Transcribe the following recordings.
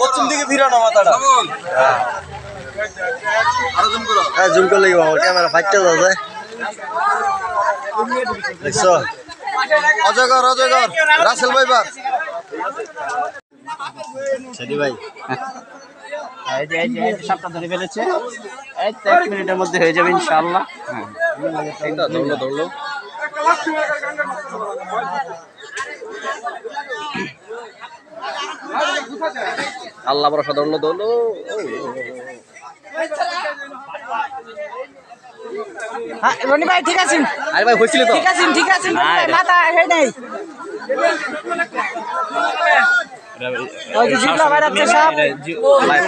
পশ্চিম দিকে ফিরানো মাথাটা। হ্যাঁ জুম করলে ক্যামেরা ফাইটটা যায়। দেখছো অজগর অজগর রাসেল ভাইবার সেটি ভাই এই যে সাপটা ধরে ফেলেছে। এই তো 1 মিনিটের মধ্যে হয়ে যাবে ইনশাআল্লাহ। ধরলো ধরলো আল্লাহ ভরসা ধরলো ধরলো। হ্যাঁ রনি ভাই ঠিক আছেন? আরে ভাই হয়েছিল তো, ঠিক আছেন মাথা হে নাই। ওই যে জিবলা ভাই রাখছে সাপ ভাই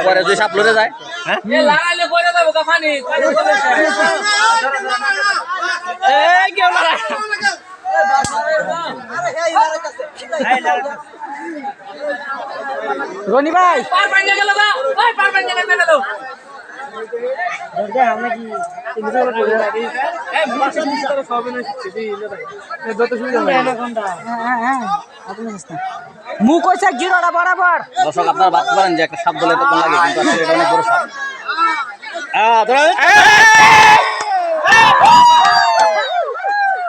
পরে যে সাপ লড়ে যায়। হ্যাঁ লাগাইলে পড়ে যাবো কাফানি। এই কেউ লড়াই রনি ভাই পার ভাঙে গেল গো। ওই পার ভাঙে গেল দাও। আমরা কি ইন্দ্র করে লাগি এই মাছ নিচে তো সব না শিখছি এই যত সুবিধা হয় হ্যাঁ আপনি বুঝছেন মুখ কইছে জিরোটা বরাবর। দর্শক আপনারা ভাবতে পারেন যে একটা সাপ ধরলে তখন লাগে, কিন্তু আসলে এটা অনেক বড় সাপ।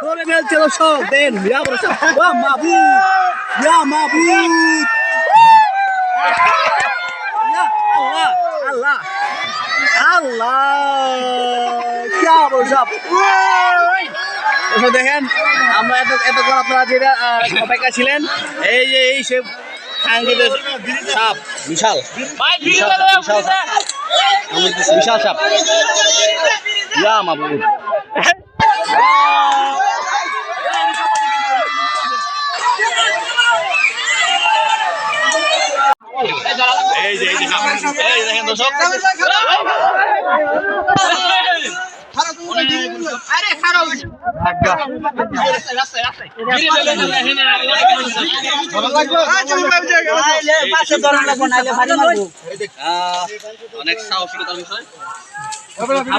ধরে ফেলছিল সব দেন ইয়া বড় সাপ। ওয়া মাবুদ ইয়া মাবুদ আল্লাহ আল্লাহ আল্লাহ क्या বড় সাপ। দেখেন আমরা এতক্ষণ আপনারা যেটা অপেক্ষা ছিলেন, এই যে এই সে কাঙ্ক্ষিত সাপ বিশাল বিশাল সাপ ইয়া মাবুদ। এই যে সাপ, এই দেখেন দর্শক আরে খারাপ অনেক সাহসিকতার বিষয়।